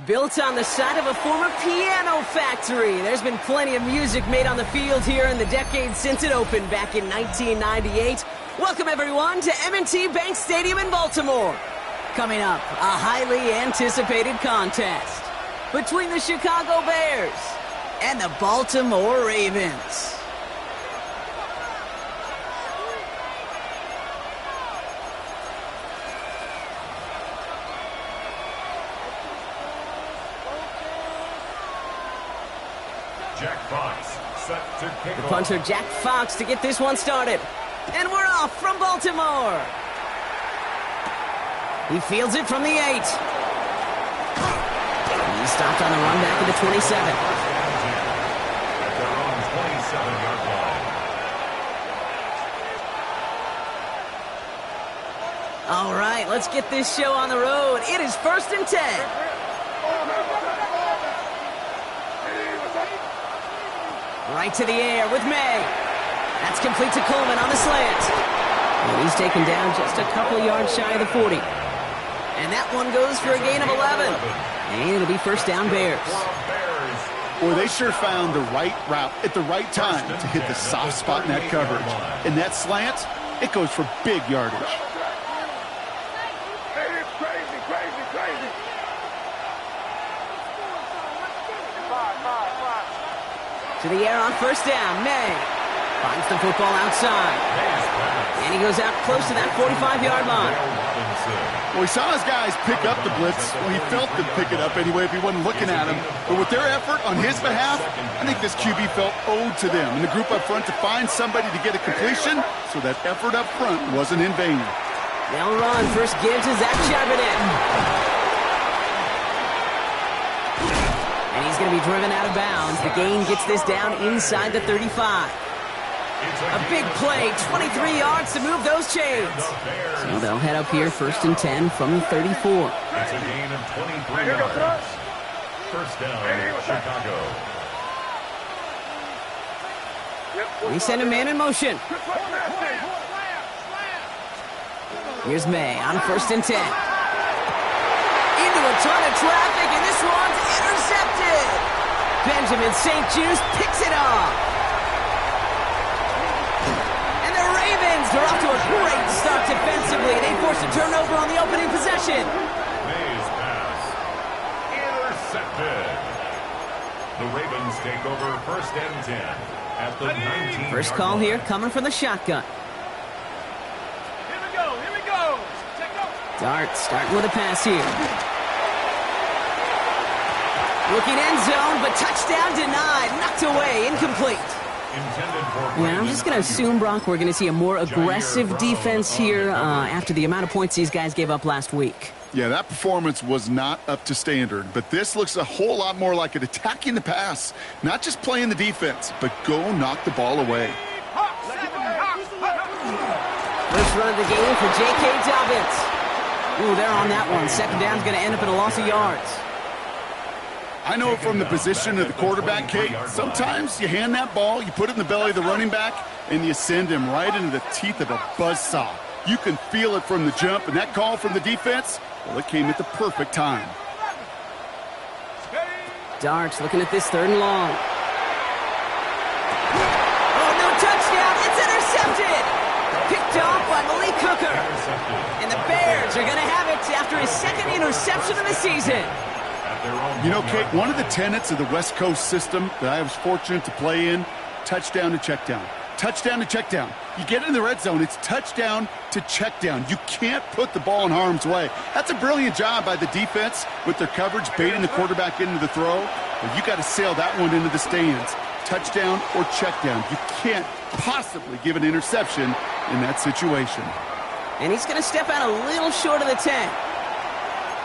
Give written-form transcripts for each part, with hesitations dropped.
Built on the side of a former piano factory, there's been plenty of music made on the field here in the decade since it opened back in 1998. Welcome, everyone, to M&T Bank Stadium in Baltimore. Coming up, a highly anticipated contest between the Chicago Bears and the Baltimore Ravens. Jack Fox set to kick The punter, Jack Fox, to get this one started. And we're off from Baltimore. He fields it from the 8. He stopped on the run back at the 27. At their own 27-yard line. All right, let's get this show on the road. It is 1st and 10. Right to the air with May. That's complete to Coleman on the slant. And he's taken down just a couple of yards shy of the 40. And that one goes for a gain of 11. And it'll be first down Bears. Boy, they sure found the right route at the right time to hit the soft spot in that coverage. And that slant, it goes for big yardage. To the air on first down, May finds the football outside. And he goes out close to that 45-yard line. Well, he saw his guys pick up the blitz. Well, he felt them pick it up anyway if he wasn't looking at him. But with their effort on his behalf, I think this QB felt owed to them and the group up front to find somebody to get a completion, so that effort up front wasn't in vain. They'll run. First give to Zach Charbonnet. And he's going to be driven out of bounds. The gain gets this down inside the 35. A big play, 23 yards to move those chains. So they'll head up here, 1st and 10 from the 34. It's a gain of 23 yards. First down, Chicago. We send a man in motion. Here's May on 1st and 10. Into a ton of traffic, and this one's intercepted. Benjamin St. Just picks it off. And the Ravens are off to a great start defensively. They force a turnover on the opening possession. May's pass intercepted. The Ravens take over 1st and 10 at the 19. First call here coming from the shotgun. Here we go. Dart starting with a pass here. Looking end zone, but touchdown denied. Knocked away, incomplete. Yeah, I'm just going to assume, Brock, we're going to see a more aggressive defense here after the amount of points these guys gave up last week. Yeah, that performance was not up to standard, but this looks a whole lot more like it attacking the pass. Not just playing the defense, but go knock the ball away. First run of the game for J.K. Dobbins. Ooh, they're on that one. Second down's going to end up in a loss of yards. I know from the position of the quarterback, Kate, sometimes you hand that ball, you put it in the belly of the running back, and you send him right into the teeth of a buzzsaw. You can feel it from the jump, and that call from the defense, well, it came at the perfect time. Darts looking at this 3rd and long. Oh, no touchdown. It's intercepted. Picked off by Malik Hooker. And the Bears are going to have it after his 2nd interception of the season. You know, Kate, one of the tenets of the West Coast system that I was fortunate to play in, touchdown to check down. Touchdown to check down. You get in the red zone, it's touchdown to check down. You can't put the ball in harm's way. That's a brilliant job by the defense with their coverage, baiting the quarterback into the throw. But you got to sail that one into the stands. Touchdown or check down. You can't possibly give an interception in that situation. And he's going to step out a little short of the 10.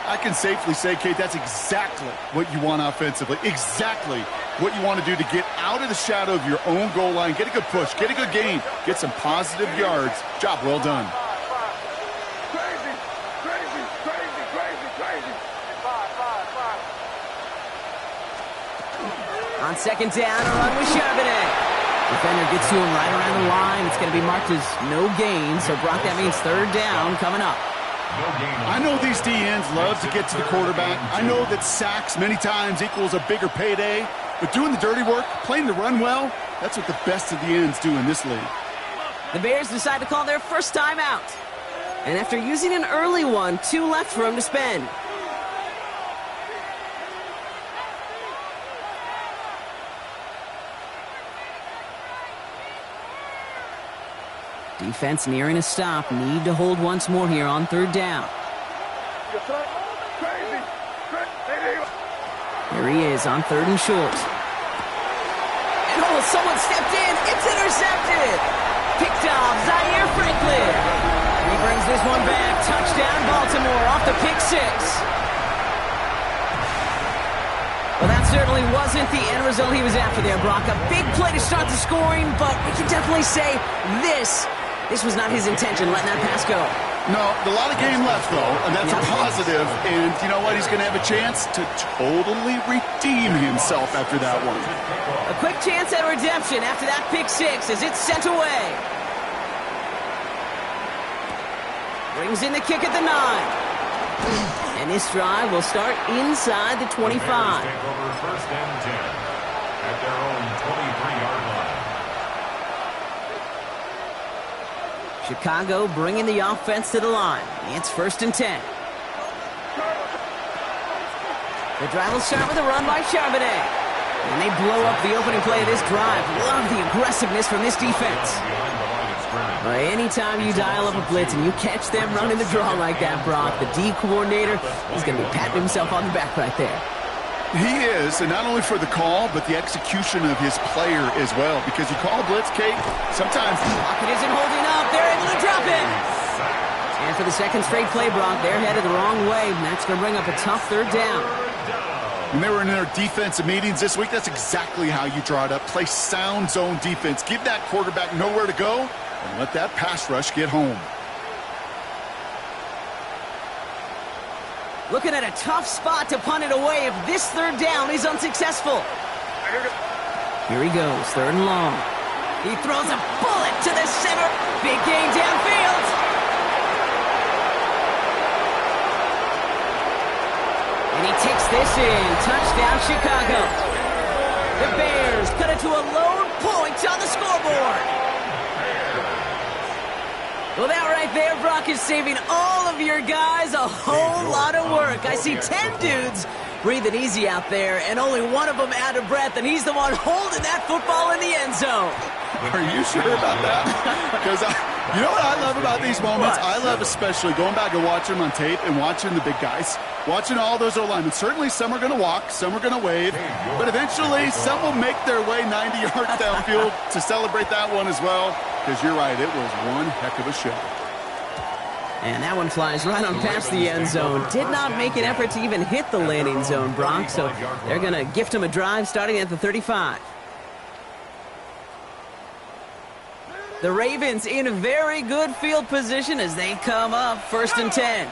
I can safely say, Kate, that's exactly what you want offensively. Exactly what you want to do to get out of the shadow of your own goal line, get a good push, get a good gain, get some positive yards. Job well done. On 2nd down, a run with Charbonnet. Defender gets to him right around the line. It's going to be marked as no gain. So, Brock, that means 3rd down coming up. I know these DNs love to get to the quarterback. I know that sacks many times equals a bigger payday. But doing the dirty work, playing the run well, that's what the best of the ends do in this league. The Bears decide to call their first timeout. And after using an early one, 2 left for him to spend. Defense nearing a stop. Need to hold once more here on 3rd down. Here he is on 3rd and short. And oh, someone stepped in. It's intercepted. Picked off Zaire Franklin. He brings this one back. Touchdown Baltimore off the pick 6. Well, that certainly wasn't the end result he was after there, Brock. A big play to start the scoring, but we can definitely say this was not his intention, letting that pass go. No, a lot of game left, though, and that's a positive. And you know what? He's going to have a chance to totally redeem himself after that one. A quick chance at redemption after that pick 6 as it's sent away. Brings in the kick at the 9. And this drive will start inside the 25. Take over 1st and 10 at their own 23-yard line. Chicago bringing the offense to the line. It's 1st and 10. The drive will start with a run by Charbonnet. And they blow up the opening play of this drive. Love the aggressiveness from this defense. Anytime you dial up a blitz and you catch them running the draw like that, Brock, the D coordinator, he's going to be patting himself on the back right there. He is, and not only for the call, but the execution of his player as well. Because you call a blitz, Kate, sometimes the pocket isn't holding up. They're able to drop it. And for the second straight play, Brock, they're headed the wrong way. And that's going to bring up a tough 3rd down. When they were in their defensive meetings this week, that's exactly how you draw it up. Play sound zone defense. Give that quarterback nowhere to go, and let that pass rush get home. Looking at a tough spot to punt it away if this 3rd down is unsuccessful. Here he goes, 3rd and long. He throws a bullet to the center. Big gain downfield. And he takes this in. Touchdown, Chicago. The Bears cut it to a lone point on the scoreboard. Well, that right there, Brock, is saving all of your guys a whole lot of work. I see 10 dudes breathing easy out there, and only one of them out of breath, and he's the one holding that football in the end zone. Are you sure about that? Because you know what I love about these moments? I love especially going back and watching them on tape and watching the big guys, watching all those O-linemen. Certainly some are going to walk, some are going to wave, but eventually some will make their way 90 yards downfield to celebrate that one as well. Because you're right, it was one heck of a show. And that one flies right on past the end zone. Did not make an effort to even hit the landing zone, Brock, so they're going to gift him a drive starting at the 35. The Ravens in very good field position as they come up 1st and 10.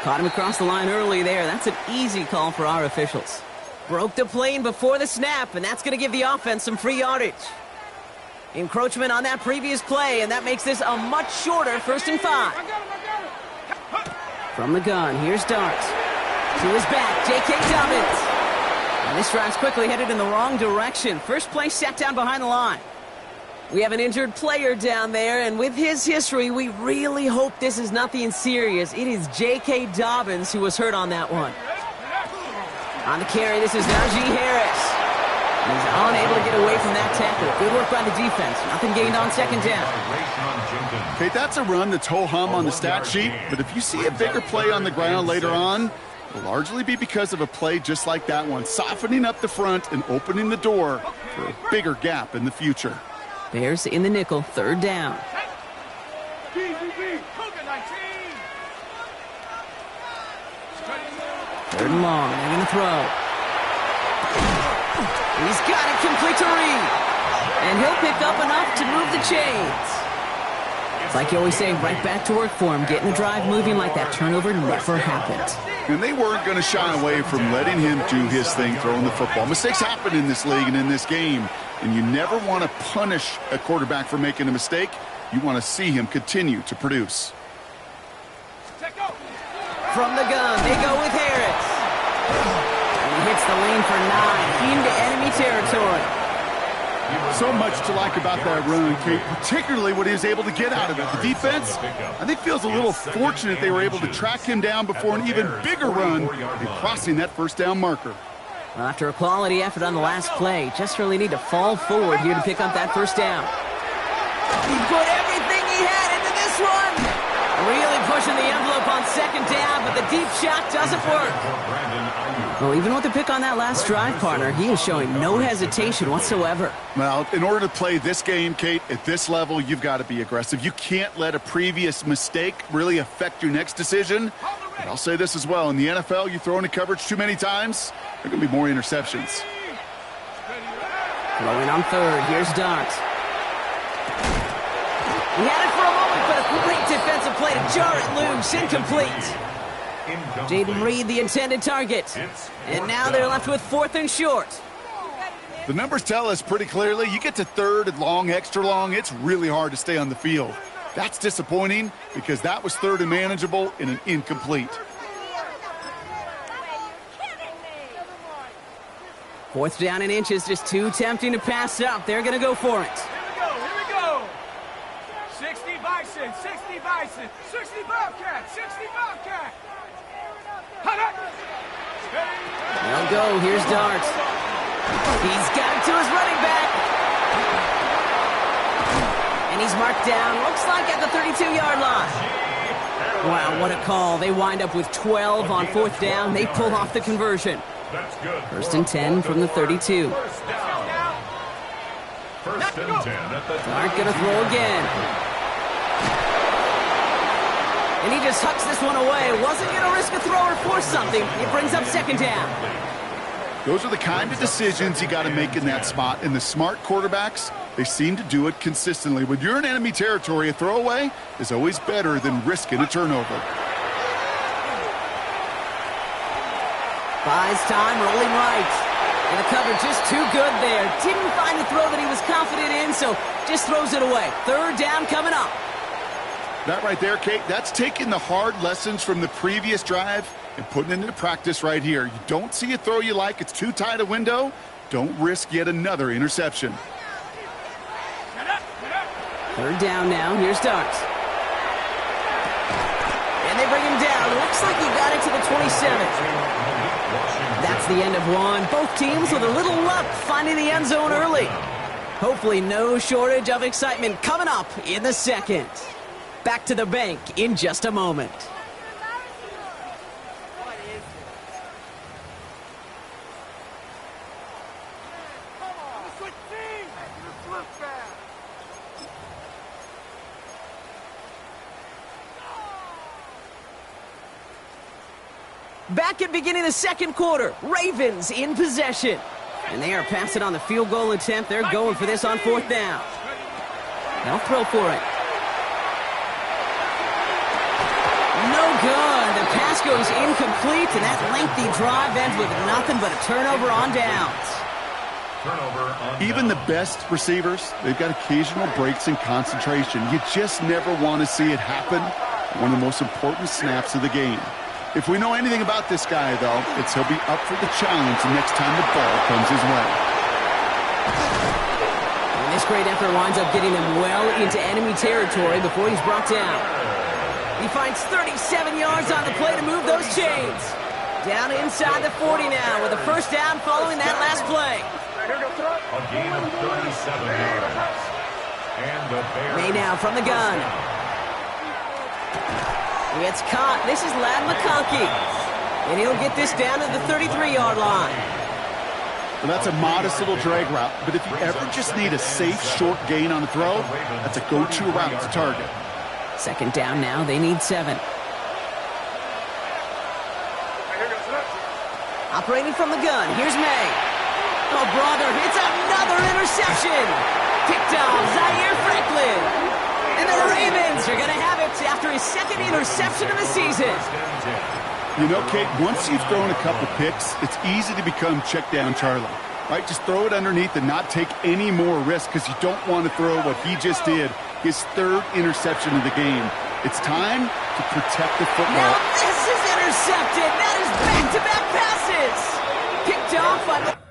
Caught him across the line early there. That's an easy call for our officials. Broke the plane before the snap, and that's going to give the offense some free yardage. Encroachment on that previous play, and that makes this a much shorter 1st and 5. From the gun, here's Darts. To his back, J.K. Dobbins. And this drive's quickly headed in the wrong direction. First play sat down behind the line. We have an injured player down there, and with his history, we really hope this is nothing serious. It is J.K. Dobbins who was hurt on that one. On the carry, this is Najee Harris. He's unable to get away from that tackle. Good work by the defense. Nothing gained on 2nd down. Okay, that's a run that's ho-hum on the stat sheet, but if you see a bigger play on the ground later on, it'll largely be because of a play just like that one, softening up the front and opening the door for a bigger gap in the future. Bears in the nickel, 3rd down. 3rd and long, they're going to throw. He's got it complete to Reed. And he'll pick up enough to move the chains. It's like you always say, right back to work for him. Getting the drive moving like that turnover never happened. And they weren't going to shy away from letting him do his thing, throwing the football. Mistakes happen in this league and in this game. And you never want to punish a quarterback for making a mistake. You want to see him continue to produce. From the gun, they go with Harris. And he hits the lane for 9 into enemy territory. So much to like about that run, Kate, particularly what he was able to get out of it. The defense, I think, feels a little fortunate they were able to track him down before an even bigger run in crossing that first down marker. Well, after a quality effort on the last play, just really need to fall forward here to pick up that first down. He put everything he had into this one. Really pushing the envelope on second down, but the deep shot doesn't work. Well, even with the pick on that last drive, partner, he is showing no hesitation whatsoever. Well, in order to play this game, Kate, at this level, you've got to be aggressive. You can't let a previous mistake really affect your next decision. But I'll say this as well. In the NFL, you throw into coverage too many times, there are going to be more interceptions. Throwing on third. Here's Dart. He had it for a moment, but a great defensive play to jar it loose. Incomplete. Jaden Reed, the intended target. And now they're left with 4th and short. The numbers tell us pretty clearly, you get to 3rd and long, extra long, it's really hard to stay on the field. That's disappointing because that was 3rd and manageable in an incomplete. 4th down in inches, just too tempting to pass up. They're going to go for it. Here we go. 60 Bison, 60 Bison, 60 Bobcat, 60 Bobcat. They'll go. Here's Dart. He's got it to his running back. And he's marked down, looks like at the 32-yard line. Wow, what a call. They wind up with 12 on 4th down. They pull off the conversion. 1st and 10 from the 32. Dart gonna throw again. And he just hucks this one away. Wasn't going to risk a throw or force something. It brings up 2nd down. Those are the kind of decisions you got to make in that spot. And the smart quarterbacks, they seem to do it consistently. When you're in enemy territory, a throwaway is always better than risking a turnover. Buys time, rolling right. And the cover just too good there. Didn't find the throw that he was confident in, so just throws it away. 3rd down coming up. That right there, Kate, that's taking the hard lessons from the previous drive and putting it into practice right here. You don't see a throw you like, it's too tight a window, don't risk yet another interception. 3rd down now, here's Dart. And they bring him down. Looks like he got it to the 27. That's the end of one. Both teams with a little luck finding the end zone early. Hopefully no shortage of excitement coming up in the 2nd. Back to the bank in just a moment. Back at beginning of the 2nd quarter, Ravens in possession. And they are passing on the field goal attempt. They're going for this on 4th down. They'll throw for it. No good. The pass goes incomplete, and that lengthy drive ends with nothing but a turnover on downs. Even the best receivers, they've got occasional breaks in concentration. You just never want to see it happen. One of the most important snaps of the game. If we know anything about this guy, though, it's he'll be up for the challenge the next time the ball comes his way. And this great effort winds up getting him well into enemy territory before he's brought down. He finds 37 yards on the play to move those chains. Down inside the 40 now with a 1st down following that last play. A gain of 37 yards. And the Bears. May now from the gun. It's caught. This is Ladd McConkey. And he'll get this down to the 33-yard line. Well, that's a modest little drag route, but if you ever just need a safe, short gain on a throw, that's a go-to route to target. 2nd down now. They need 7. Operating from the gun. Here's May. Oh, brother, it's another interception. Picked off Zaire Franklin. And the Ravens are going to have it after his 2nd interception of the season. You know, Kate, once you've thrown a couple picks, it's easy to become check down Charlie. right? Just throw it underneath and not take any more risk because you don't want to throw what he just did, his third interception of the game. It's time to protect the football. Now this is intercepted. That is back-to-back passes. Picked off by the...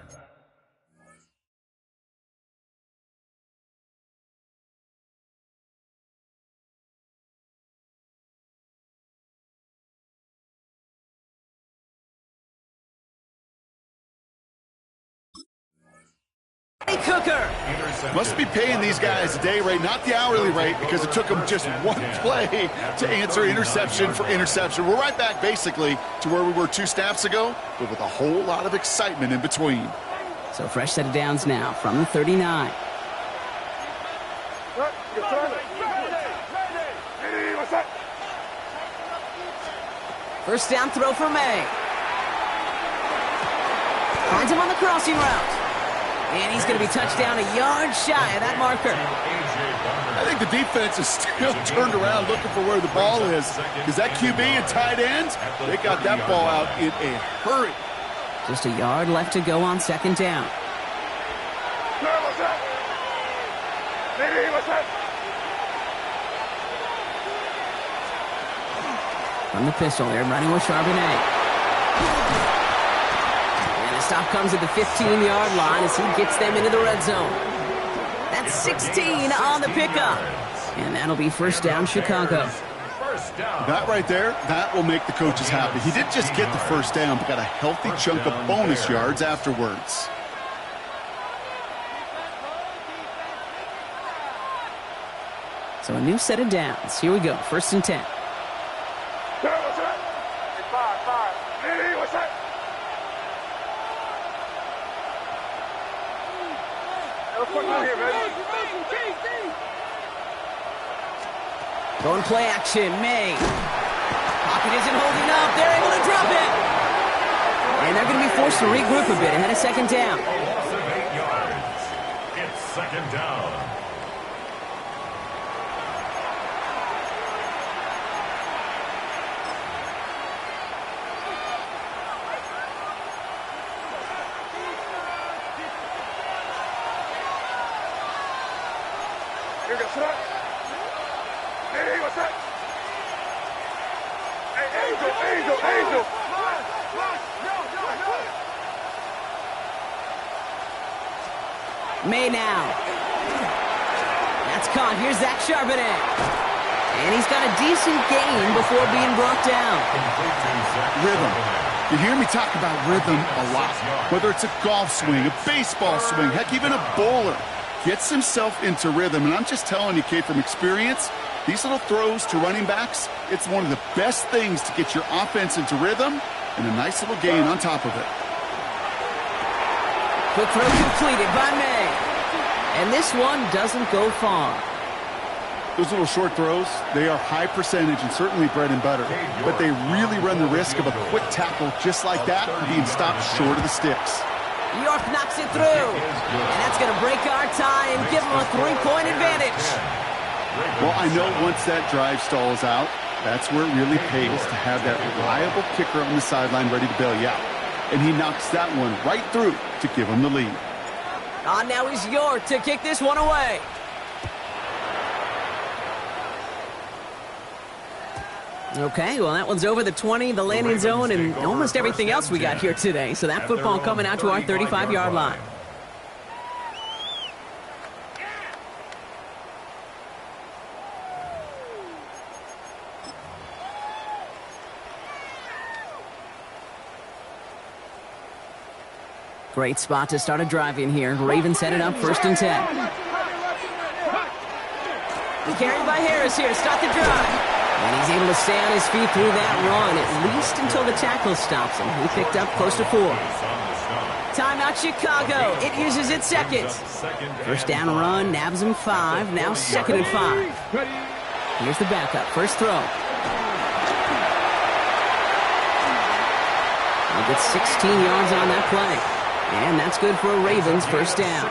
Cooker. Must be paying these guys a day rate, not the hourly rate, because it took them just one play to answer interception for interception. We're right back, basically, to where we were 2 snaps ago, but with a whole lot of excitement in between. So fresh set of downs now from the 39. First down throw for May. Finds him on the crossing route. And he's going to be touchdown a yard shy of that marker. I think the defense is still turned around looking for where the ball is, because that QB and tight ends, they got that ball out in a hurry. Just a yard left to go on second down. From the pistol, they're running with Charbonnet. Stop comes at the 15-yard line as he gets them into the red zone. That's 16 on the pickup. And that'll be first down, Chicago. That right there, that will make the coaches happy. He didn't just get the first down, but got a healthy chunk of bonus yards afterwards. So a new set of downs. Here we go, first and 10. Going play action, May. Pocket isn't holding up. They're able to drop it. And they're going to be forced to regroup a bit ahead of second down. Loss of 8 yards. It's second down. May now. That's caught. Here's Zach Charbonnet. And he's got a decent gain before being brought down. Rhythm. You hear me talk about rhythm a lot. Whether it's a golf swing, a baseball swing, heck, even a bowler. Gets himself into rhythm. And I'm just telling you, Kate, from experience, these little throws to running backs, it's one of the best things to get your offense into rhythm and a nice little gain on top of it. Quick throw completed by May. And this one doesn't go far. Those little short throws, they are high percentage and certainly bread and butter. But they really run the risk of a quick tackle just like that and being stopped short of the sticks. York knocks it through. And that's going to break our tie and give them a 3-point advantage. Well, I know once that drive stalls out, that's where it really pays to have that reliable kicker on the sideline ready to bail you out. And he knocks that one right through to give him the lead. Now is York to kick this one away. Okay, well, that one's over the 20, the landing zone, and almost everything else we got here today. So that football coming out to our 35-yard line. Great spot to start a drive in here. Ravens set it up first and 10. Carried by Harris here, start the drive. And he's able to stay on his feet through that run, at least until the tackle stops him. He picked up close to 4. Timeout Chicago. It uses its seconds. First down run, nabs him 5. Now second and 5. Here's the backup. First throw. He gets 16 yards on that play. And that's good for a Ravens first down.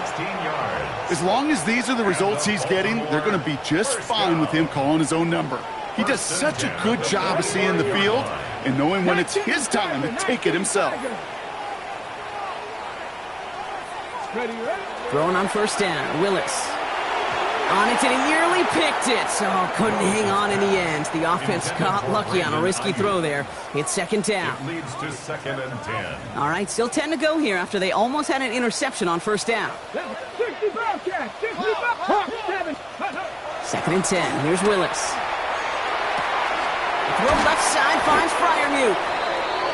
As long as these are the results he's getting, they're going to be just fine with him calling his own number. He does such a good job of seeing the field and knowing when it's his time to take it himself. Ready, ready. Throwing on first down. Willis. On it, and he nearly picked it. Oh, couldn't hang on in the end. The offense got lucky on a risky throw there. It's second down. It leads to 2nd and 10. All right, still 10 to go here after they almost had an interception on first down. 65 catch. 65. 7. 2nd and 10. Here's Willis. Throw left side finds Fryermuth.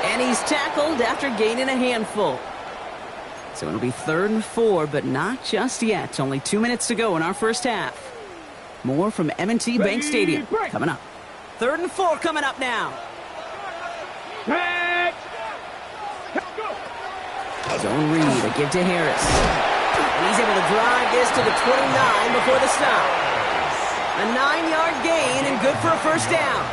And he's tackled after gaining a handful. So it'll be 3rd and 4, but not just yet. Only 2 minutes to go in our first half. More from M&T Bank Stadium coming up. 3rd and 4 coming up now. Zone read, a give to Harris. And he's able to drive this to the 29 before the stop. A 9-yard gain and good for a first down.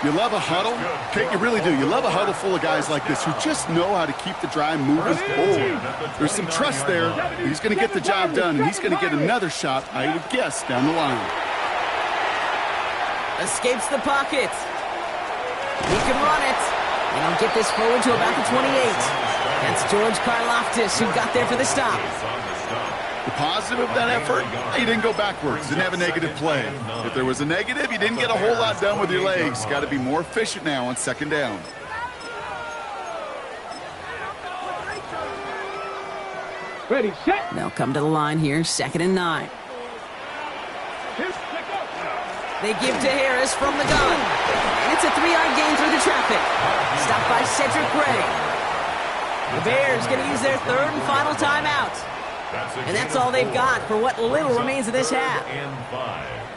You love a huddle? Kate, you really do. You love a huddle full of guys like this who just know how to keep the drive moving forward. There's some trust there. He's going to get the job done, and he's going to get another shot, I would guess, down the line. Escapes the pocket. He can run it. And he'll get this forward to about the 28. That's George Karlaftis who got there for the stop. The positive of that effort, he didn't go backwards, didn't have a negative play. If there was a negative, you didn't get a whole lot done with your legs. Got to be more efficient now on second down. Ready, set. They'll come to the line here, 2nd and 9. They give to Harris from the gun. And it's a 3-yard gain through the traffic. Stopped by Cedric Gray. The Bears going to use their 3rd and final timeout. And that's all they've got for what little remains of this half.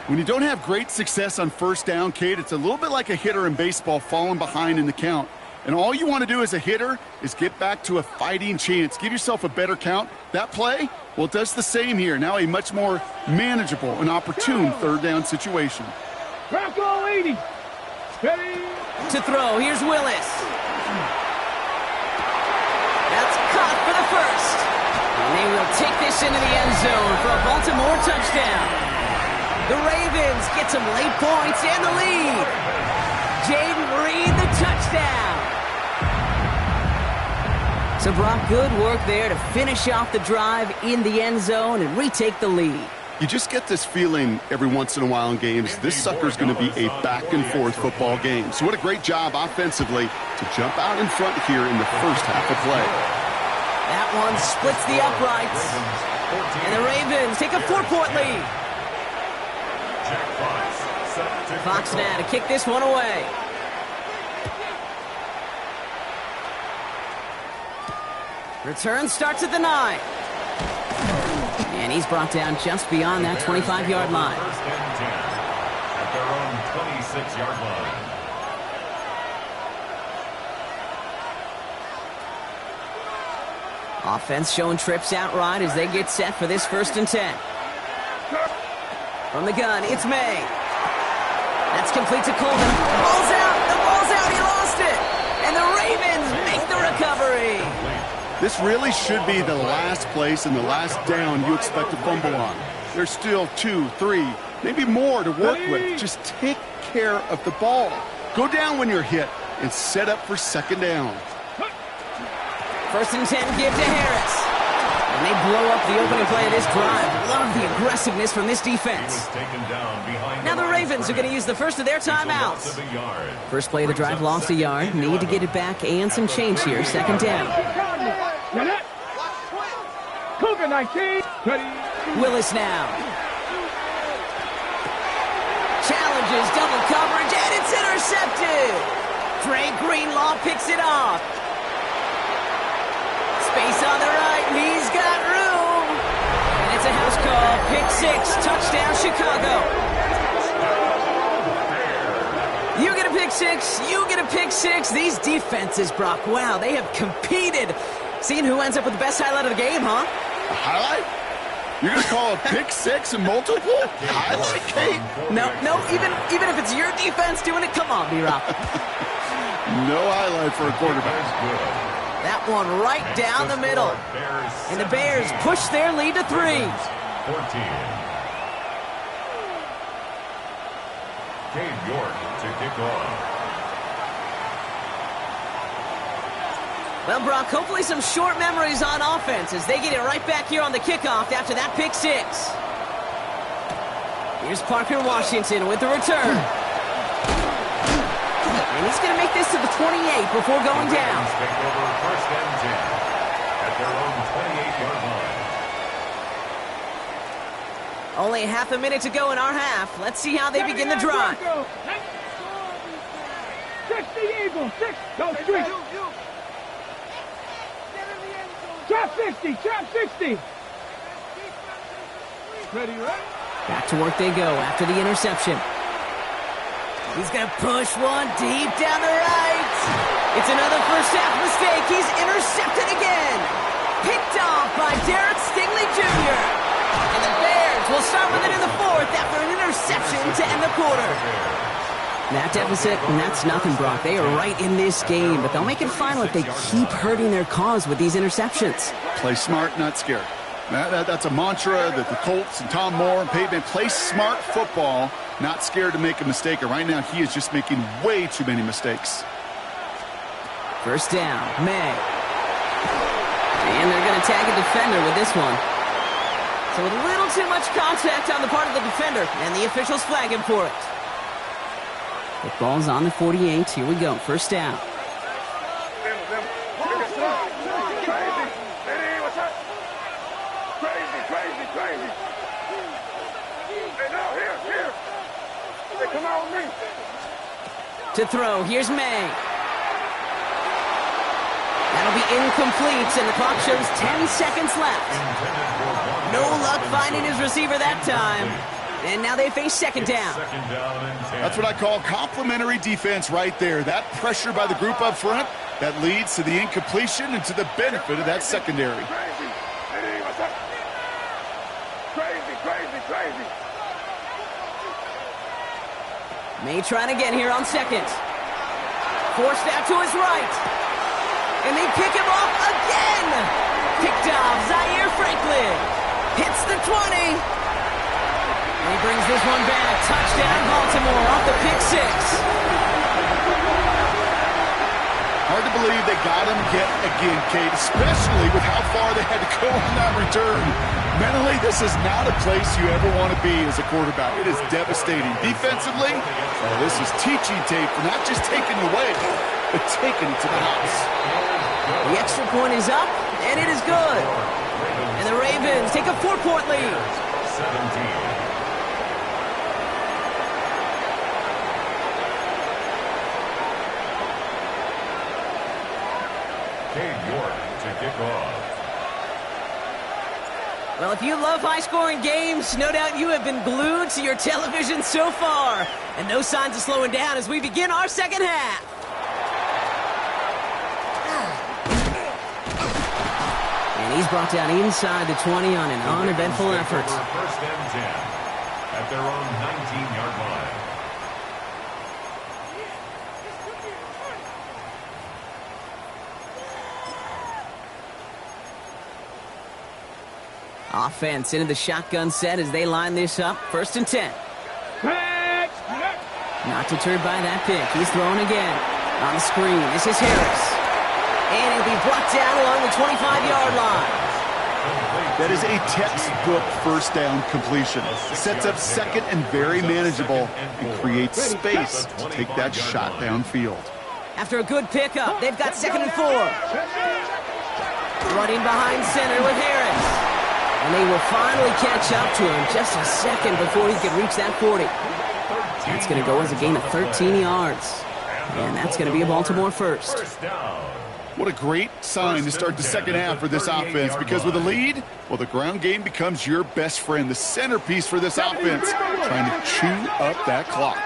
When you don't have great success on first down, Kate, it's a little bit like a hitter in baseball falling behind in the count. And all you want to do as a hitter is get back to a fighting chance. Give yourself a better count. That play, well, it does the same here. Now a much more manageable and opportune 3rd down situation. Bronco 80. Ready. To throw, here's Willis. That's caught for the first. And they will take this into the end zone for a Baltimore touchdown. The Ravens get some late points and the lead. Jaden Reed, the touchdown. So Brock, good work there to finish off the drive in the end zone and retake the lead. You just get this feeling every once in a while in games, this sucker's going to be a back-and-forth football game. So what a great job offensively to jump out in front here in the first half of play. That one splits the uprights. And the Ravens take a 4-point lead. Fox now to kick this one away. Return starts at the 9. And he's brought down just beyond that 25-yard line. 1st and 10 at their own 26-yard line. Offense showing trips outright as they get set for this 1st and 10. From the gun, it's May. That's complete to Coleman. Ball's out. The ball's out. He lost it. And the Ravens make the recovery. This really should be the last place and the last down you expect to fumble on. There's still 2, 3, maybe more to work with. Just take care of the ball. Go down when you're hit and set up for second down. 1st and 10, give to Harris. And they blow up the opening play of this drive. Love the aggressiveness from this defense. Now the Ravens are going to use the first of their timeouts. First play of the drive, lost a yard. Need to get it back and some change here. 2nd down. Cougar 19. Willis now. Challenges double coverage, and it's intercepted. Trey Greenlaw picks it off. Space on the right, he's got room. And it's a house call, pick 6, touchdown Chicago. You get a pick 6, you get a pick 6. These defenses, Brock, wow, they have competed. Seeing who ends up with the best highlight of the game, huh? A highlight? You're going to call a pick 6 and multiple? Highlight, Kate? No, even if it's your defense doing it, come on, B-Rock. No highlight for a quarterback. That one right down the middle. And the Bears push their lead to 3. 14. Cade York to kick off. Well, Brock, hopefully some short memories on offense as they get it right back here on the kickoff after that pick six. Here's Parker Washington with the return. And he's going to make this to the 28 before going down. Take over first and 10 at their own 28-yard line. Only half a minute to go in our half. Let's see how they begin the drive. 60 Eagles, 6, go street. Trap 60, trap 60. Ready, right? Back to work they go after the interception. He's going to push one deep down the right. It's another first half mistake. He's intercepted again. Picked off by Derek Stingley Jr. And the Bears will start with it in the fourth after an interception to end the quarter. That deficit, and that's nothing, Brock. They are right in this game, but they'll make it final if they keep hurting their cause with these interceptions. Play smart, not scared. That's a mantra that the Colts and Tom Moore and Peyton play smart football, not scared to make a mistake. And right now, he is just making way too many mistakes. First down, May. And they're going to tag a defender with this one. So a little too much contact on the part of the defender, and the officials flag him for it. The ball's on the 48. Here we go. First down. To throw. Here's May. That'll be incomplete, and the clock shows 10 seconds left. No luck finding his receiver that time. And now they face second down. That's what I call complimentary defense right there. That pressure by the group up front, that leads to the incompletion and to the benefit of that secondary. May trying again here on second. Forced out to his right. And they pick him off again. Picked off Zaire Franklin. Hits the 20. And he brings this one back. Touchdown, Baltimore, off the pick six. Hard to believe they got him yet again, Kate, especially with how far they had to go on that return. Mentally, this is not a place you ever want to be as a quarterback. It is devastating. Defensively, this is teaching tape for not just taking it away, but taking it to the house. The extra point is up, and it is good. And the Ravens take a 4-point lead. 17. To kick off. Well, if you love high-scoring games, no doubt you have been glued to your television so far. And no signs of slowing down as we begin our second half. And he's brought down inside the 20 on an uneventful effort. First and 10 at their own 19-yard line. Offense into the shotgun set as they line this up. First and 10. Not deterred by that pick. He's throwing again. On the screen, this is Harris. And he'll be brought down along the 25-yard line. That is a textbook first down completion. Sets up second and very manageable and creates space to take that shot downfield. After a good pickup, they've got second and 4. Running behind center with Harris. And they will finally catch up to him just a second before he can reach that 40. That's going to go as a gain of 13 yards. And that's going to be a Baltimore first. What a great sign to start the second half for this offense, because with a lead, well, the ground game becomes your best friend, the centerpiece for this offense, trying to chew up that clock.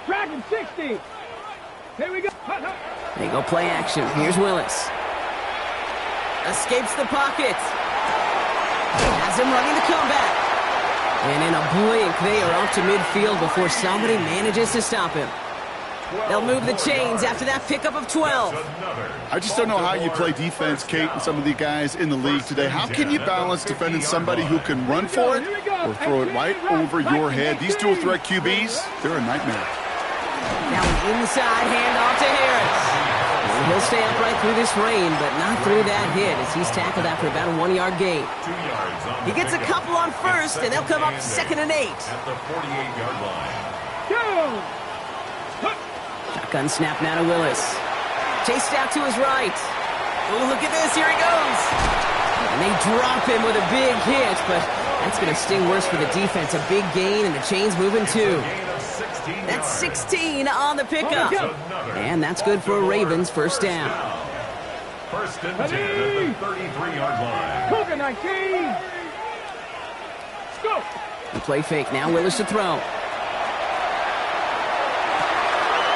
Dragon 60. Here we go. They go play action. Here's Willis. Escapes the pocket. Has him running the comeback. And in a blink, they are off to midfield before somebody manages to stop him. They'll move the chains after that pickup of 12. I just don't know how you play defense, Kate, and some of the guys in the league today. How can you balance defending somebody who can run for it or throw it right over your head? These dual threat QBs, they're a nightmare. Now an inside handoff to Harris. And He'll stay upright through this rain, but not through that hit as he's tackled after about a 1-yard gain. 2 yards on He the gets a pickup. couple on first, and they'll come up 2nd and 8. At the 48-yard line. Shotgun snap now to Willis. Chased out to his right. Oh, look at this. Here he goes. And they drop him with a big hit, but that's going to sting worse for the defense. A big gain, and the chain's moving too. That's 16 on the pickup. And that's good for a Ravens first down. First and 10 at the 33-yard line. Cougar 19. Let's go. The play fake. Now Willis to throw.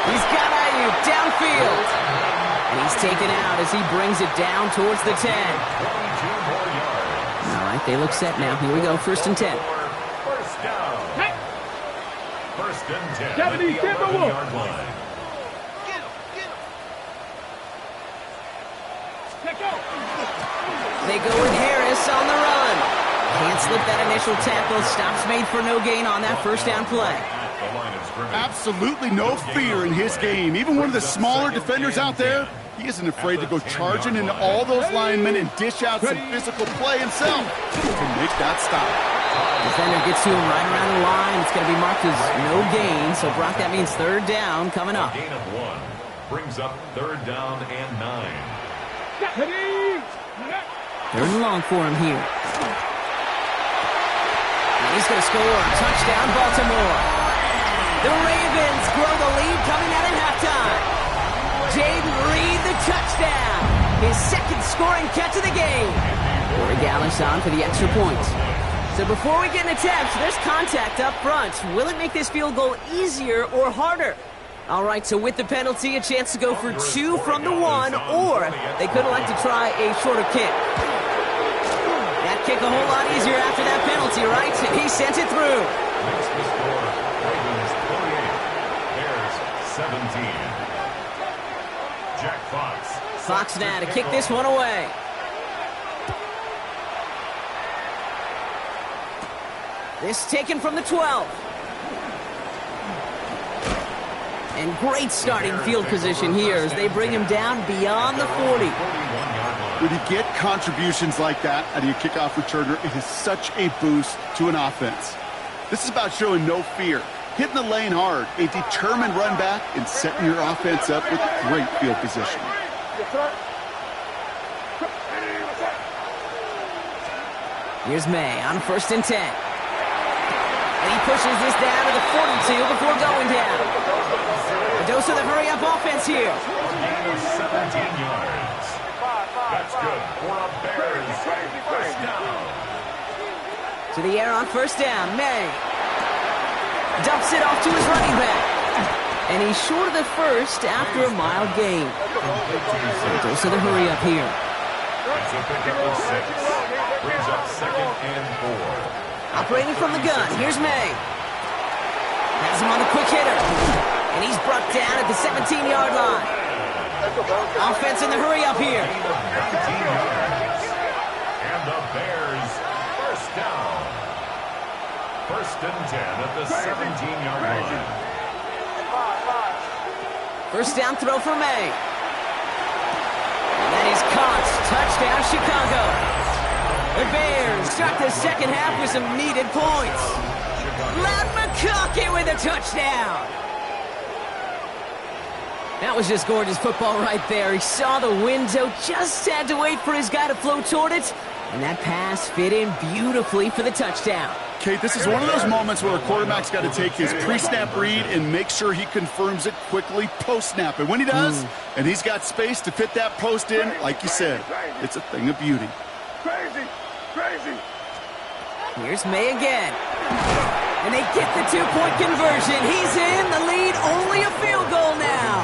He's got Ayuk downfield. And he's taken out as he brings it down towards the 10. 22 more yards. All right, they look set now. Here we go, 1st and 10. First down. First and 10 at Deputy, the get the 11-yard line. They go with Harris on the run. Can't slip that initial tackle. Stops made for no gain on that first down play. The line of scrimmage. Absolutely no fear in his game. Even one of the smaller defenders out there, he isn't afraid to go charging into all those linemen and dish out some physical play himself to make that stop. Defender gets to him right around the line. It's going to be marked as no gain. So, Brock, that means 3rd down coming up. A gain of 1 brings up 3rd down and 9. 3rd and long for him here. And he's going to score. Touchdown, Baltimore. The Ravens grow the lead coming out at halftime. Jaden Reed, the touchdown. His 2nd scoring catch of the game. Corey Gallis on for the extra point. So before we get an attempt, there's contact up front. Will it make this field goal easier or harder? All right, so with the penalty, a chance to go for 2 from the 1, or they could elect to try a shorter kick. That kick a whole lot easier after that penalty, right? And he sent it through. Makes the score Ravens 48, Bears 17. Jack Fox. Fox now to kick this one away. This taken from the 12. And great starting field position here as they bring him down beyond the 40. When you get contributions like that out of your kickoff returner, it is such a boost to an offense. This is about showing no fear, hitting the lane hard, a determined run back, and setting your offense up with great field position. Here's May on 1st and 10. And he pushes this down to the 42 before going down. A dose of the hurry-up offense here. 17 yards. That's good for a Bears first down. To the air on 1st down. May dumps it off to his running back. And he's short of the 1st after a mild gain. A dose of the hurry-up here. That's a pickup of 6. Brings up 2nd and 4. Operating from the gun, here's May. Has him on the quick hitter. And he's brought down at the 17-yard line. Offense in the hurry-up here. 19 yards. And the Bears first down. 1st and 10 at the 17-yard line. First down throw for May. And then he's caught. Touchdown, Chicago. The Bears start the 2nd half with some needed points. Loud McConkey with a touchdown. That was just gorgeous football right there. He saw the window, just had to wait for his guy to flow toward it, and that pass fit in beautifully for the touchdown. Kate, this is one of those moments where a quarterback's got to take his pre-snap read and make sure he confirms it quickly post-snap. And when he does, and he's got space to fit that post in, like you said, it's a thing of beauty. Crazy. Here's May again. And they get the 2-point conversion. He's in the lead, only a field goal now.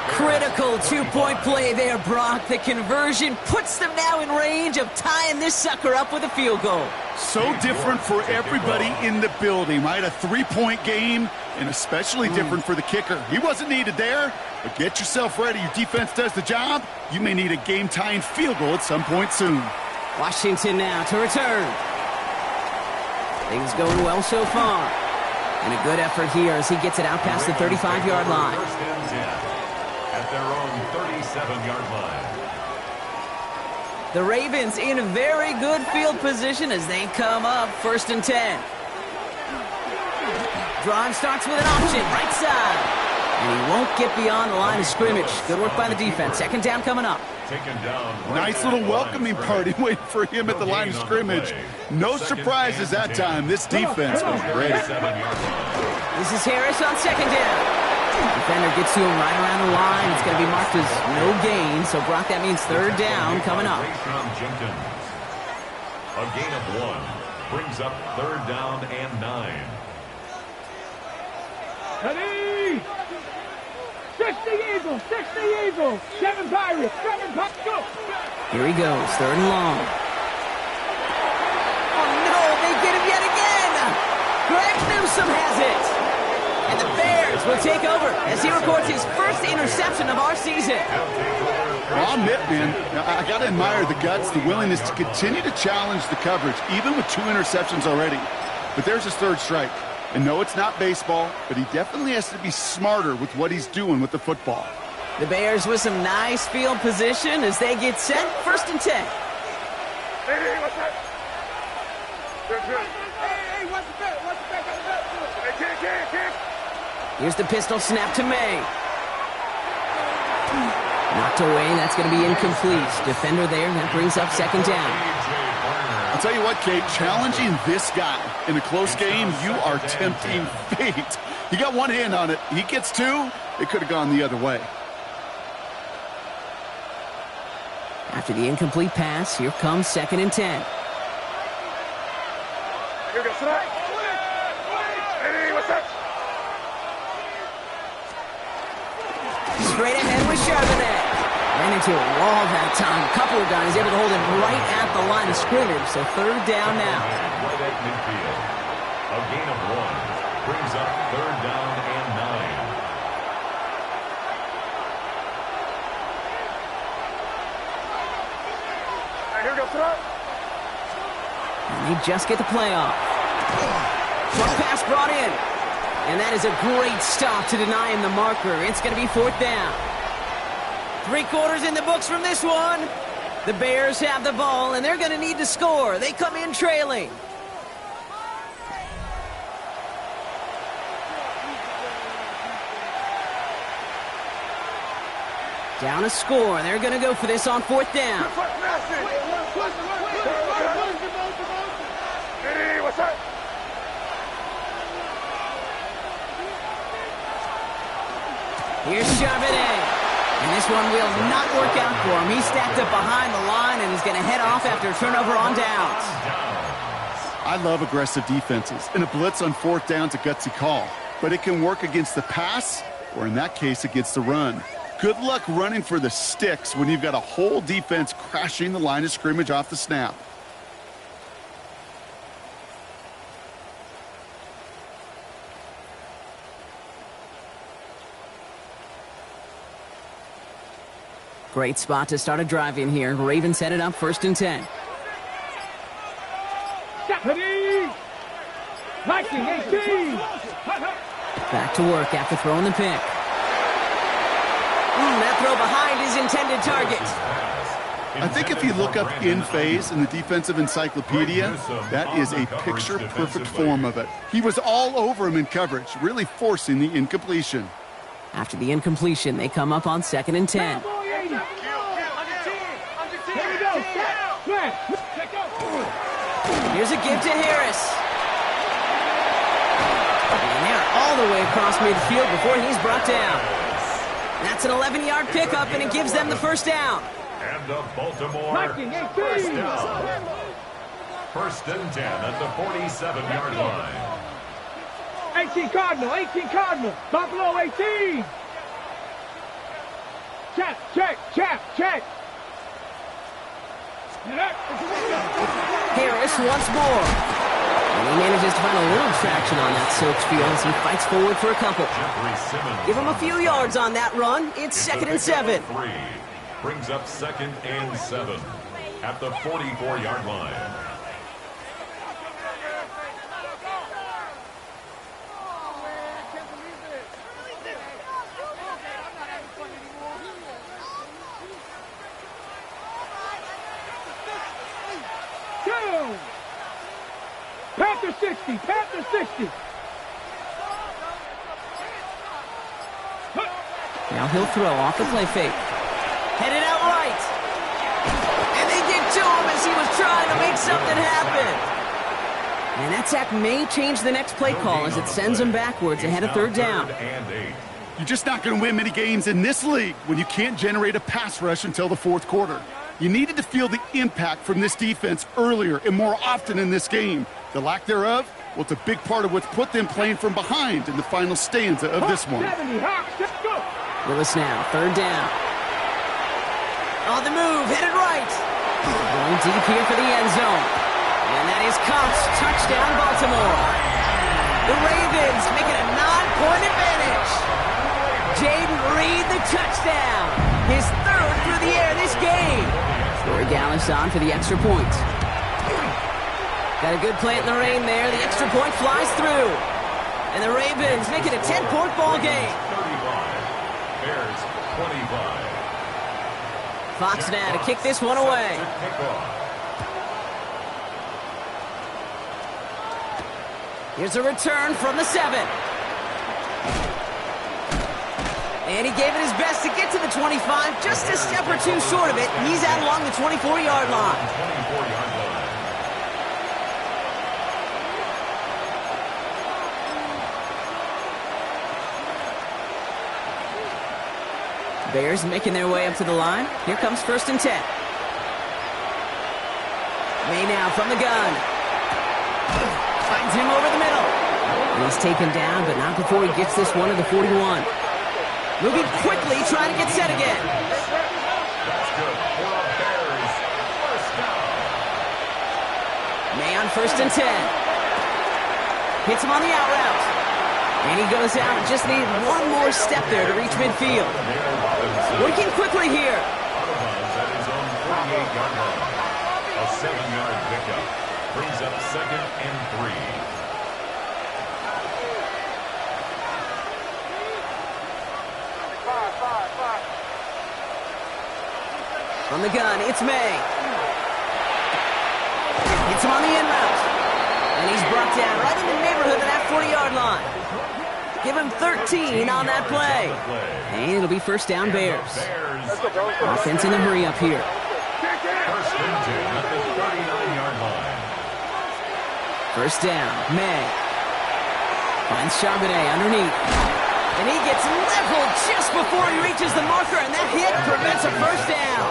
Critical 2-point play there, Brock. The conversion puts them now in range of tying this sucker up with a field goal. So different for everybody in the building, right? A 3-point game, and especially different for the kicker. He wasn't needed there, but get yourself ready. Your defense does the job. You may need a game-tying field goal at some point soon. Washington now to return. Things going well so far. And a good effort here as he gets it out past the 35-yard line. First and 10 at at their own 37-yard line. The Ravens in a very good field position as they come up 1st and 10. Drive starts with an option, right side. And he won't get beyond the line of scrimmage. Good work by the defense. 2nd down coming up. Taken down Nice little welcoming party waiting for him at the line of scrimmage. No surprises that time. This defense was ready. This is Harris on 2nd down. Defender gets to him right around the line. It's going to be marked as no gain. So, Brock, that means 3rd down coming up. A gain of 1 brings up 3rd down and 9. Ready! 60 Eagles, 60 Eagles, 7 Pirates, 7 Pirates, go! Here he goes, 3rd and long. Oh no, they get him yet again! Greg Newsome has it! And the Bears will take over as he records his first interception of our season. Well, I'll admit, man, I got to admire the guts, the willingness to continue to challenge the coverage, even with 2 interceptions already. But there's his 3rd strike. And no, it's not baseball, but he definitely has to be smarter with what he's doing with the football. The Bears with some nice field position as they get set. 1st and 10. Hey, what's that? Hey, what's the bet? What's the bet? Hey, kick. Here's the pistol snap to May. Knocked away, that's going to be incomplete. Defender there, that brings up 2nd down. I'll tell you what, Kate, challenging this guy in a close game, you are tempting fate. He got 1 hand on it. He gets 2. It could have gone the other way. After the incomplete pass, here comes 2nd and 10. Here goes tonight. Hey, what's up? Straight ahead with Charbonnet. Ran into a wall that time. A couple of guys able to hold him right at the line of scrimmage. So 3rd down now. Right at midfield. A gain of 1 brings up 3rd down and 9. Here goes tonight. And they just get the play off. Short pass brought in. And that is a great stop to deny him the marker. It's going to be 4th down. 3/4 in the books from this one. The Bears have the ball, and they're going to need to score. They come in trailing. Down a score. They're going to go for this on 4th down. Hey, what's up? Here's Charbonnet. And this one will not work out for him. He's stacked up behind the line and is going to head off after a turnover on downs. I love aggressive defenses. And a blitz on 4th down's a gutsy call. But it can work against the pass, or in that case, against the run. Good luck running for the sticks when you've got a whole defense crashing the line of scrimmage off the snap. Great spot to start a drive in here. Ravens headed up 1st and 10. Back to work after throwing the pick. That throw behind his intended target. I think if you look up in phase in the defensive encyclopedia, that is a picture-perfect form of it. He was all over him in coverage, really forcing the incompletion. After the incompletion, they come up on 2nd and 10. Here's a give to Harris. And they're all the way across midfield before he's brought down. That's an 11-yard pickup, and it gives them the 1st down. And the Baltimore 1st down. 1st and 10 at the 47-yard line. 18 Cardinal. Buffalo 18. Check. Harris once more. And he manages to find a little traction on that silk field as he fights forward for a couple. Give him a few yards on that run. It's 2nd and 7. Brings up 2nd and 7 at the 44-yard line. 60. Panther 60. Now he'll throw off the play fake. Headed out right. And they get to him as he was trying to make something happen. And that sack may change the next play call as it sends him backwards ahead of third down. You're just not going to win many games in this league when you can't generate a pass rush until the fourth quarter. You needed to feel the impact from this defense earlier and more often in this game. The lack thereof, well, it's a big part of what's put them playing from behind in the final stanza of this one. Willis now, third down. On the move, headed right. Going deep here for the end zone. And that is Cox, touchdown Baltimore. The Ravens make it a 9-point advantage. Jaden Reed, the touchdown. His third through the air this game. Corey Gallis on for the extra point. Got a good play in the rain there. The extra point flies through. And the Ravens make it a 10-point ball game. 35. Bears 25. Fox now to kick this one away. Here's a return from the 7. And he gave it his best to get to the 25, just a step or two short of it. He's out along the 24-yard line. 24-yard line. Bears making their way up to the line. Here comes 1st and 10. May now from the gun. Finds him over the middle. And he's taken down, but not before he gets this one to the 41. Moving quickly, trying to get set again. That's good for the Bears. First down. May on 1st and 10. Hits him on the out route. And he goes out and just needs one more step there to reach midfield. Working quickly here. Out of bounds at his own 48-yard line. A 7-yard pickup brings up 2nd and 3. From the gun, it's May. Hits him on the in route. And he's brought down right in the neighborhood of that 40-yard line. Give him 13 on that play. And it'll be first down Bears. Offense in the hurry up here. First and 10 at the 39-yard line. First down, May. Finds Charbonnet underneath. And he gets leveled just before he reaches the marker, and that hit prevents a first down.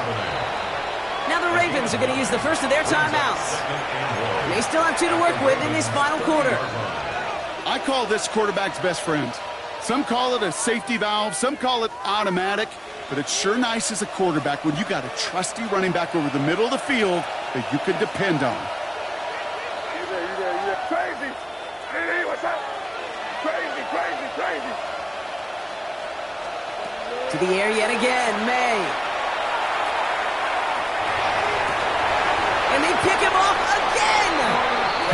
Now the Ravens are going to use the first of their timeouts. They still have 2 to work with in this final quarter. I call this quarterback's best friend. Some call it a safety valve, some call it automatic, but it's sure nice as a quarterback when you got a trusty running back over the middle of the field that you can depend on. Crazy. Hey, what's up? Crazy, crazy, crazy. To the air yet again, May. And they pick him off again.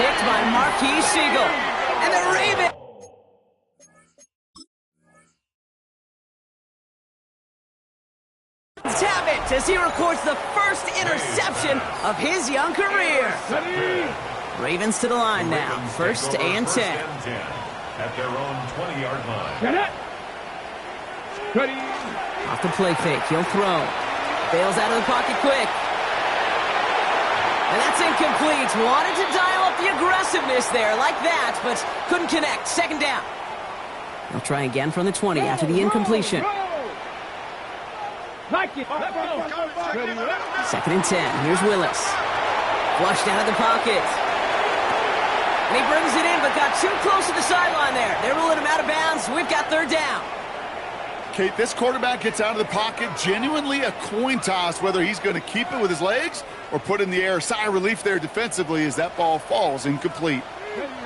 Picked by Marquis Siegel. And the Ravens have it as he records the first interception of his young career. Ravens to the line now. First and 10. At their own 20-yard line. Ready. Off the play fake, he'll throw. Bails out of the pocket quick. And that's incomplete. Wanted to dial up the aggressiveness there like that, but couldn't connect. Second down. They'll try again from the 20 after the incompletion. Like it. Second and 10. Here's Willis. Flushed out of the pocket. And he brings it in, but got too close to the sideline there. They're ruling him out of bounds. We've got third down. Kate, this quarterback gets out of the pocket, genuinely a coin toss whether he's going to keep it with his legs or put in the air. Sigh of relief there defensively as that ball falls incomplete.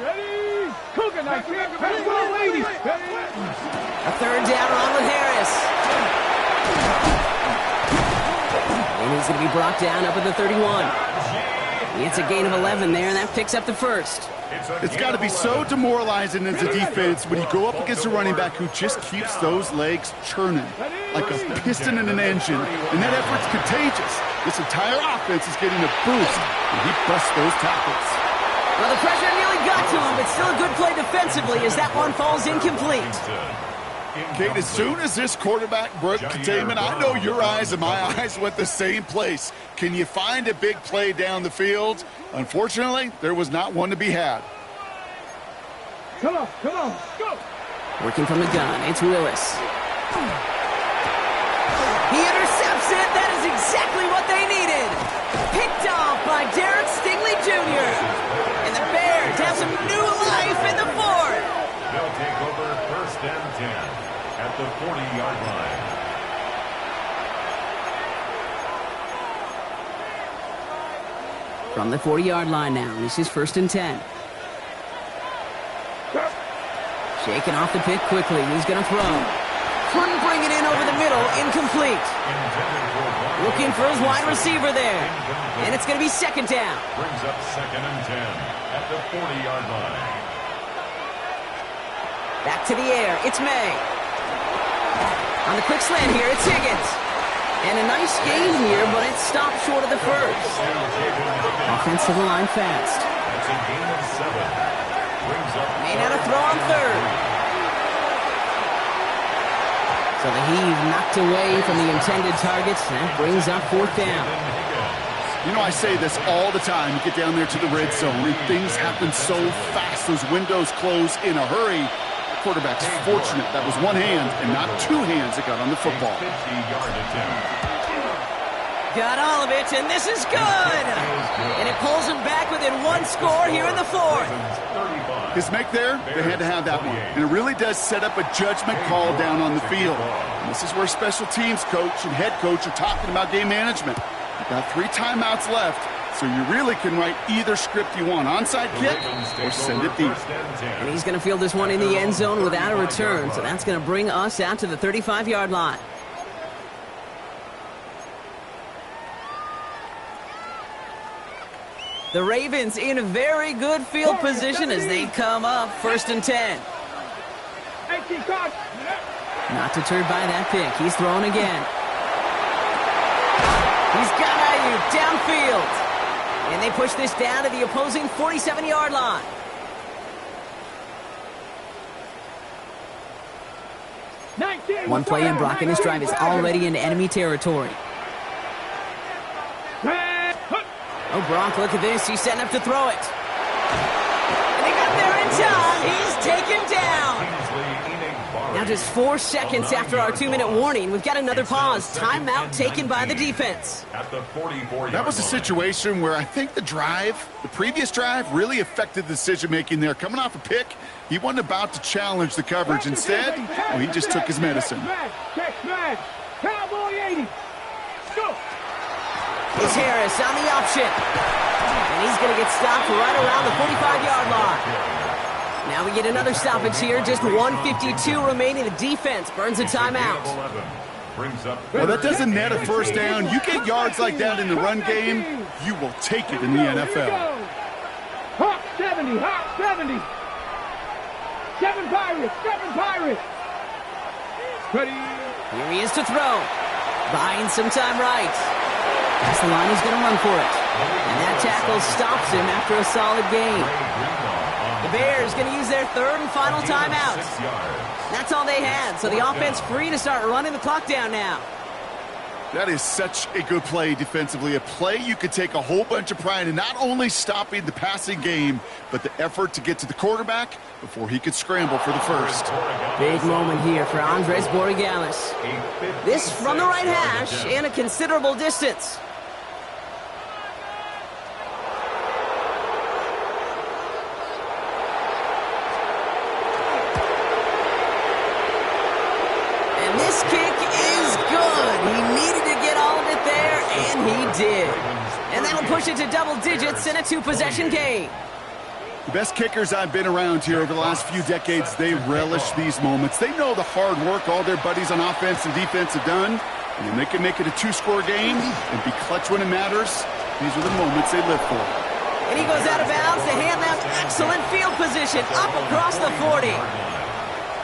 Ready. Cougar night. Let's go, ladies. A third down on with Harris. And he's going to be brought down up at the 31. It's a gain of 11 there, and that picks up the first. It's got to be so demoralizing as a defense when you go up against a running back who just keeps those legs churning like a piston in an engine, and that effort's contagious. This entire offense is getting a boost, and he busts those tackles. Well, the pressure nearly got to him, but still a good play defensively as that one falls incomplete. Kate, as soon as this quarterback broke containment, I know your eyes and my eyes went the same place. Can you find a big play down the field? Unfortunately, there was not one to be had. Come on, go! Working from the gun, it's Willis. He intercepts it. That is exactly what they needed. Picked off by Derek Stingley Jr. And the Bears have some new life in the fourth. They'll take over 1st and 10 at the 40-yard line. From the 40-yard line now, this is 1st and 10. Shaking off the pick quickly. He's going to throw. Couldn't bring it in over the middle. Incomplete. Looking for his wide receiver there. And it's going to be 2nd down. Brings up 2nd and 10 at the 40-yard line. Back to the air. It's May. On the quick slant here, it's Higgins. And a nice gain here, but it stopped short of the first. Offensive line fast. That's a gain of 7. Brings up May not have thrown on 3rd. So the heave knocked away from the intended targets. That brings up 4th down. You know, I say this all the time. You get down there to the red zone, and things happen so fast. Those windows close in a hurry. Quarterback's fortunate that was one hand and not 2 hands that got on the football. 50-yard attempt. Got all of it, and this is good! And it pulls him back within 1 score here in the 4th. His make there, they had to have that one. And it really does set up a judgment call down on the field. And this is where special teams coach and head coach are talking about game management. You've got 3 timeouts left, so you really can write either script you want. Onside kick or send it deep. And he's going to field this one in the end zone without a return, so that's going to bring us out to the 35-yard line. The Ravens in a very good field position as they come up 1st and 10. Not deterred by that pick. He's throwing again. He's got Ayuk downfield. And they push this down to the opposing 47-yard line. One play in blocking this drive is already into enemy territory. Oh, Gronk, look at this. He's setting up to throw it. And they got there in time. He's taken down. Now just 4 seconds after our 2-minute warning, we've got another pause. Timeout taken by the defense. That was a situation where I think the previous drive, really affected the decision-making there. Coming off a pick, he wasn't about to challenge the coverage. Instead, he just took his medicine. Cowboy 80. Go. It's Harris on the option. And he's going to get stopped right around the 45-yard line. Now we get another stoppage here. Just 1:52 remaining. The defense burns a timeout. Well, that doesn't net a 1st down. You get yards like that in the run game, you will take it in the NFL. Hawk 70, Hawk 70. 7 Pirates, 7 Pirates. Ready. Here he is to throw. Buying some time right. That's the line. He's going to run for it. And that tackle stops him after a solid gain. The Bears going to use their 3rd and final timeout. That's all they had, so the offense free to start running the clock down now. That is such a good play defensively. A play you could take a whole bunch of pride in, not only stopping the passing game, but the effort to get to the quarterback before he could scramble for the first. Big moment here for Andres Borregales. This from the right hash and a considerable distance. This kick is good. He needed to get all of it there, and he did. And that'll push it to double digits in a 2-possession game. The best kickers I've been around here over the last few decades, they relish these moments. They know the hard work all their buddies on offense and defense have done, and when they can make it a 2-score game and be clutch when it matters, these are the moments they live for. And he goes out of bounds to hand them excellent field position up across the 40.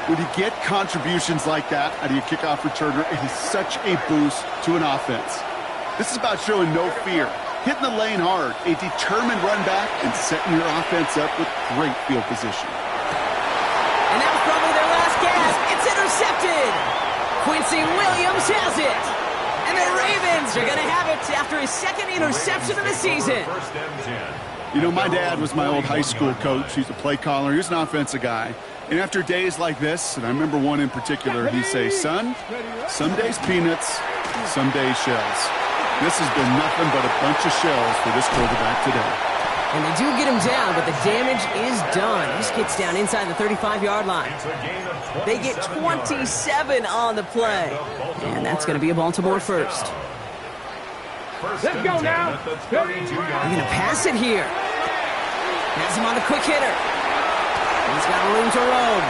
When you get contributions like that out of your kickoff returner, it is such a boost to an offense. This is about showing no fear. hitting the lane hard, a determined run back, and setting your offense up with great field position. And that was probably their last gasp. It's intercepted. Quincy Williams has it. And the Ravens are going to have it after his second interception of the season. You know, my dad was my old high school coach. He's a play caller. He was an offensive guy. And after days like this, and I remember one in particular, he'd say, son, some days peanuts, some days shells. This has been nothing but a bunch of shells for this quarterback today. And they do get him down, but the damage is done. He just gets down inside the 35-yard line. They get 27 on the play. And that's going to be a Baltimore first. Let's go now. They're going to pass it here. Has him on the quick hitter. He's got room to roam.